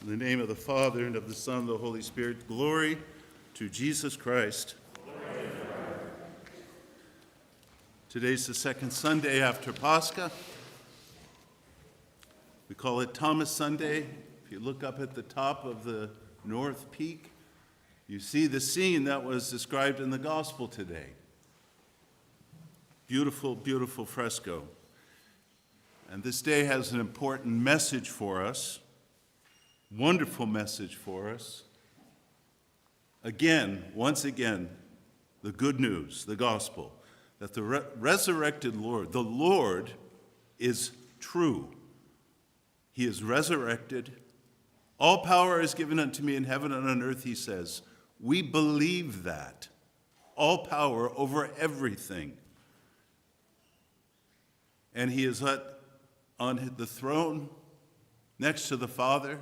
In the name of the Father, and of the Son, and of the Holy Spirit, glory to Jesus Christ. Today's the second Sunday after Pascha. We call it Thomas Sunday. If you look up at the top of the north peak, you see the scene that was described in the gospel today. Beautiful, beautiful fresco. And this day has an important message for us, wonderful message for us. Again, once again, the good news, the gospel, that the resurrected Lord, the Lord is true. He is resurrected. All power is given unto me in heaven and on earth, he says. We believe that. All power over everything. And he is on the throne next to the Father,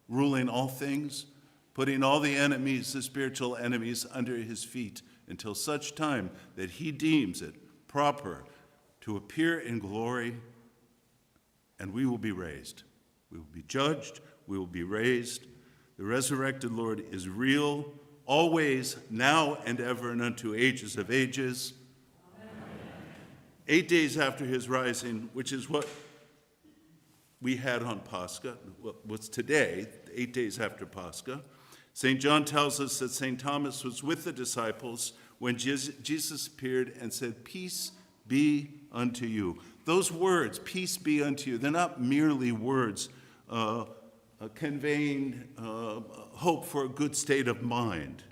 ruling all things, putting all the enemies, the spiritual enemies, under his feet until such time that he deems it proper to appear in glory, and we will be raised. We will be judged, we will be raised. The resurrected Lord is real, always, now and ever, and unto ages of ages. Amen. 8 days after his rising, which is what we had on Pascha, what's today, 8 days after Pascha, St. John tells us that St. Thomas was with the disciples when Jesus appeared and said, "Peace be unto you." Those words, "peace be unto you," they're not merely words conveying hope for a good state of mind.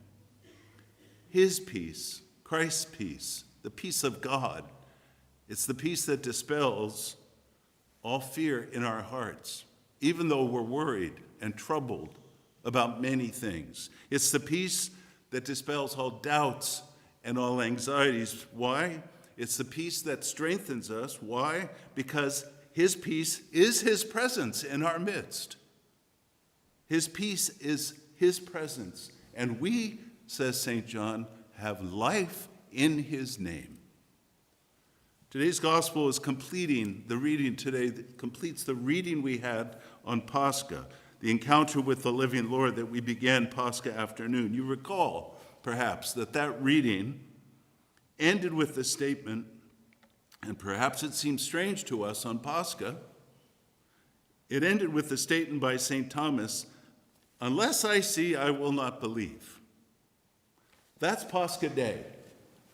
His peace, Christ's peace, the peace of God, it's the peace that dispels all fear in our hearts, even though we're worried and troubled about many things. It's the peace that dispels all doubts and all anxieties. Why? It's the peace that strengthens us. Why? Because his peace is his presence in our midst. His peace is his presence. And we, says St. John, have life in his name. Today's gospel is completing the reading today, that completes the reading we had on Pascha, the encounter with the living Lord that we began Pascha afternoon. You recall, perhaps, that reading ended with the statement, and perhaps it seems strange to us on Pascha, it ended with the statement by St. Thomas, "Unless I see, I will not believe." That's Pascha Day.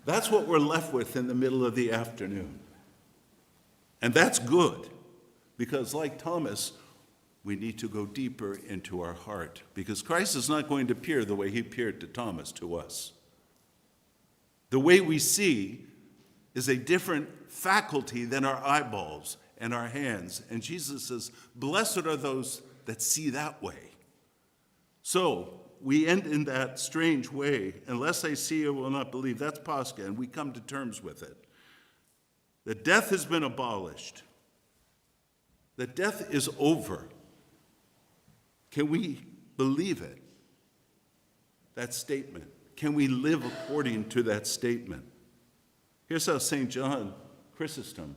That's what we're left with in the middle of the afternoon. And that's good, because like Thomas, we need to go deeper into our heart, because Christ is not going to appear the way he appeared to Thomas, to us. The way we see is a different faculty than our eyeballs and our hands. And Jesus says, "Blessed are those that see that way." So we end in that strange way. Unless I see, I will not believe. That's Pascha, and we come to terms with it. That death has been abolished. That death is over. Can we believe it? That statement. Can we live according to that statement? Here's how St. John Chrysostom,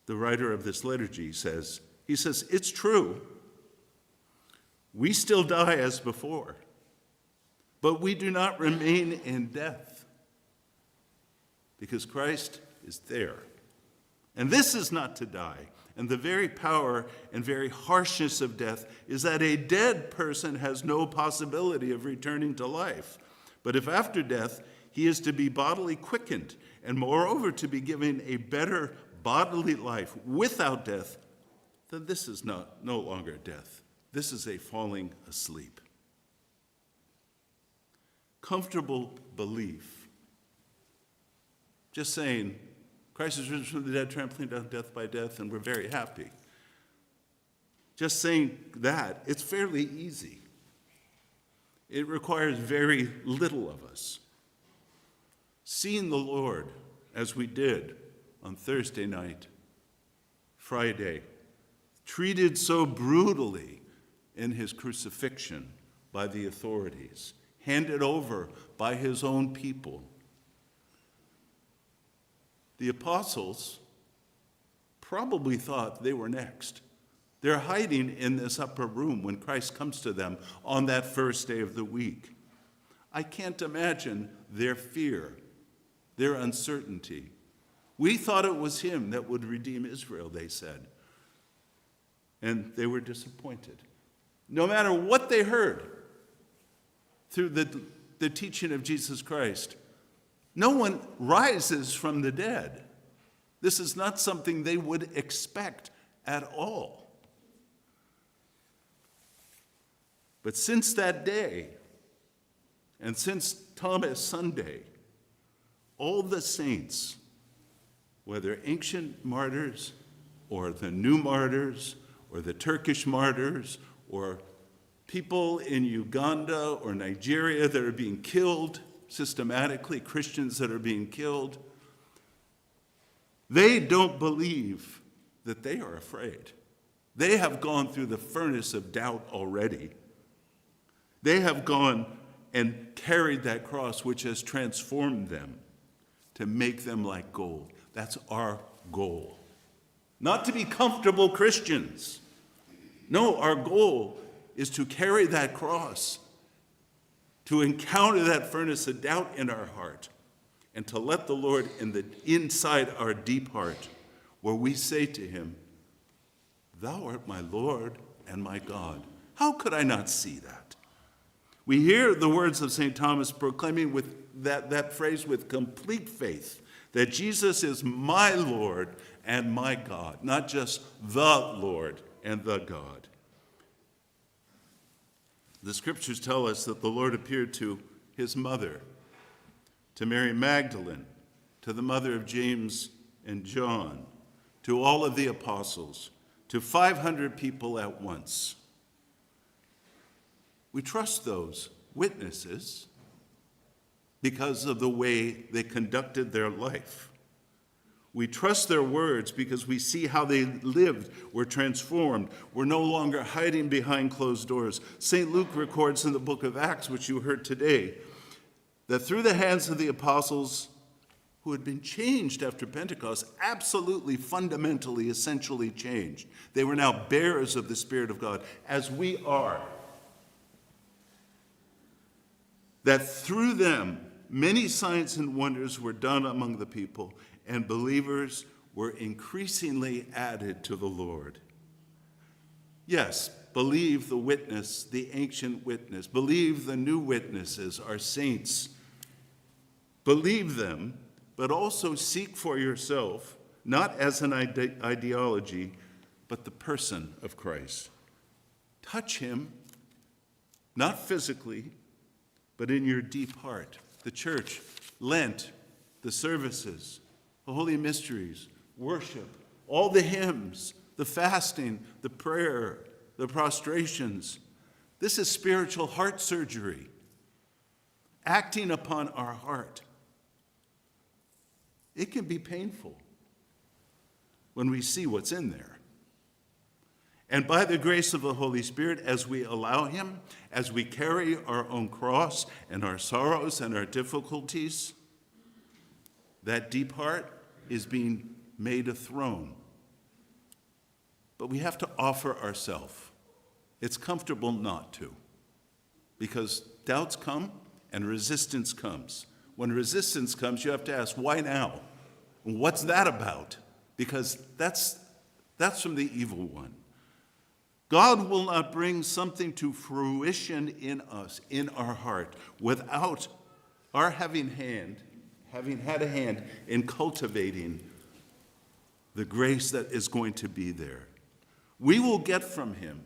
the writer of this liturgy, says. He says, "It's true. We still die as before, but we do not remain in death, because Christ is there. And this is not to die. And the very power and very harshness of death is that a dead person has no possibility of returning to life. But if after death he is to be bodily quickened, and moreover to be given a better bodily life without death, then this is no longer death. This is a falling asleep." Comfortable belief. Just saying, Christ is risen from the dead, trampling down death by death, and we're very happy. Just saying that, it's fairly easy. It requires very little of us. Seeing the Lord, as we did on Thursday night, Friday, treated so brutally in his crucifixion by the authorities, handed over by his own people. The apostles probably thought they were next. They're hiding in this upper room when Christ comes to them on that first day of the week. I can't imagine their fear, their uncertainty. We thought it was him that would redeem Israel, they said. And they were disappointed. No matter what they heard through the teaching of Jesus Christ, no one rises from the dead. This is not something they would expect at all. But since that day, and since Thomas Sunday, all the saints, whether ancient martyrs or the new martyrs or the Turkish martyrs or people in Uganda or Nigeria that are being killed systematically, Christians that are being killed, they don't believe that they are afraid. They have gone through the furnace of doubt already. They have gone and carried that cross which has transformed them to make them like gold. That's our goal. Not to be comfortable Christians. No, our goal is to carry that cross, to encounter that furnace of doubt in our heart, and to let the Lord inside our deep heart, where we say to him, "Thou art my Lord and my God." How could I not see that? We hear the words of St. Thomas proclaiming with that phrase with complete faith, that Jesus is my Lord and my God, not just the Lord and the God. The scriptures tell us that the Lord appeared to his mother, to Mary Magdalene, to the mother of James and John, to all of the apostles, to 500 people at once. We trust those witnesses because of the way they conducted their life. We trust their words because we see how they lived, were transformed, were no longer hiding behind closed doors. St. Luke records in the book of Acts, which you heard today, that through the hands of the apostles who had been changed after Pentecost, absolutely, fundamentally, essentially changed. They were now bearers of the Spirit of God, as we are. That through them, many signs and wonders were done among the people, and believers were increasingly added to the Lord. Yes, believe the witness, the ancient witness. Believe the new witnesses, our saints. Believe them, but also seek for yourself, not as an ideology, but the person of Christ. Touch him, not physically, but in your deep heart. The church, Lent, the services, the holy mysteries, worship, all the hymns, the fasting, the prayer, the prostrations. This is spiritual heart surgery, acting upon our heart. It can be painful when we see what's in there. And by the grace of the Holy Spirit, as we allow him, as we carry our own cross and our sorrows and our difficulties, that deep heart is being made a throne. But we have to offer ourselves. It's comfortable not to, because doubts come and resistance comes. When resistance comes, you have to ask, why now? What's that about? Because that's from the evil one. God will not bring something to fruition in us, in our heart, without our having had a hand in cultivating the grace that is going to be there. We will get from him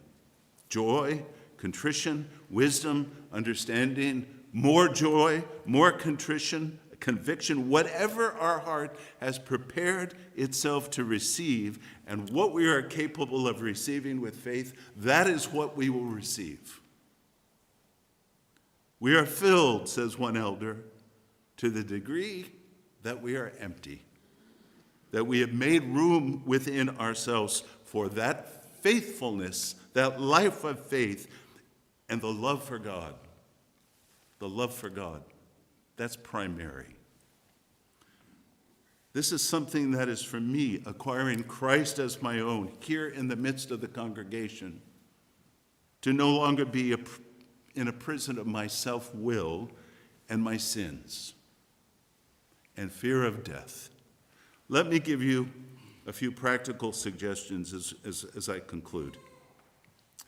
joy, contrition, wisdom, understanding, more joy, more contrition, conviction, whatever our heart has prepared itself to receive, and what we are capable of receiving with faith, that is what we will receive. We are filled, says one elder, to the degree that we are empty, that we have made room within ourselves for that faithfulness, that life of faith, and the love for God. The love for God. That's primary. This is something that is for me, acquiring Christ as my own, here in the midst of the congregation, to no longer be in a prison of my self-will and my sins and fear of death. Let me give you a few practical suggestions as I conclude.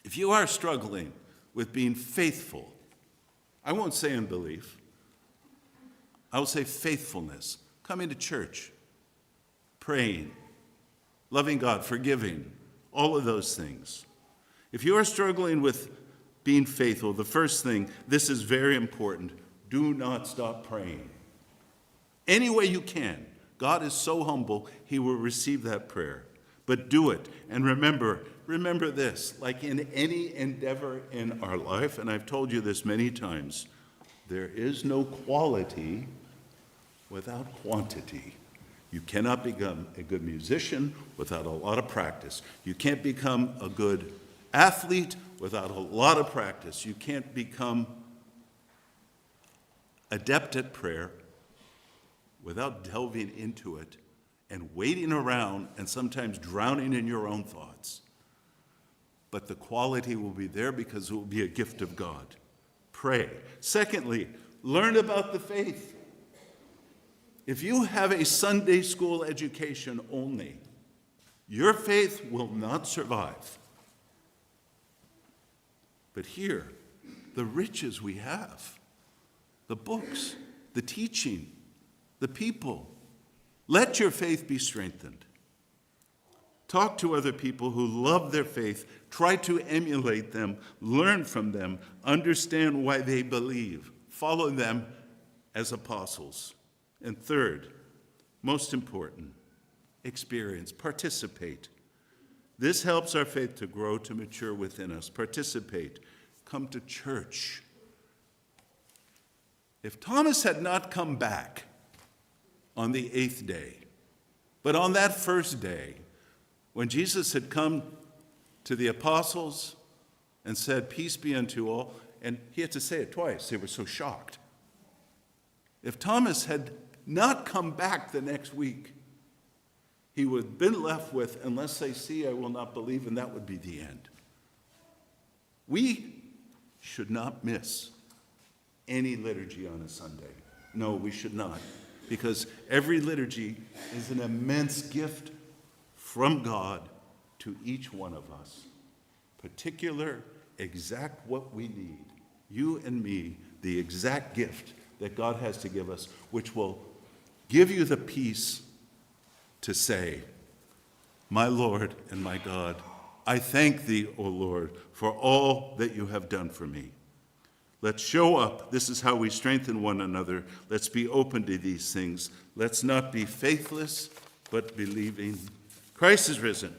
If you are struggling with being faithful, I won't say unbelief, I will say faithfulness, coming to church, praying, loving God, forgiving, all of those things. If you are struggling with being faithful, the first thing, this is very important, do not stop praying. Any way you can. God is so humble, he will receive that prayer. But do it. And remember this, like in any endeavor in our life, and I've told you this many times, there is no quality without quantity. You cannot become a good musician without a lot of practice. You can't become a good athlete without a lot of practice. You can't become adept at prayer without delving into it and waiting around and sometimes drowning in your own thoughts. But the quality will be there because it will be a gift of God. Pray. Secondly, learn about the faith. If you have a Sunday school education only, your faith will not survive. But here, the riches we have, the books, the teaching, the people, let your faith be strengthened. Talk to other people who love their faith. Try to emulate them, learn from them, understand why they believe. Follow them as apostles. And third, most important, experience, participate. This helps our faith to grow, to mature within us. Participate. Come to church. If Thomas had not come back on the 8th day, but on that first day, when Jesus had come to the apostles and said, "Peace be unto all," and he had to say it twice, they were so shocked. If Thomas had not come back the next week, he would have been left with, "Unless I see, I will not believe," and that would be the end. We should not miss any liturgy on a Sunday. No, we should not, because every liturgy is an immense gift from God to each one of us. Particular, exact what we need. You and me, the exact gift that God has to give us, which will give you the peace to say, "My Lord and my God, I thank thee, O Lord, for all that you have done for me." Let's show up. This is how we strengthen one another. Let's be open to these things. Let's not be faithless, but believing. Christ is risen.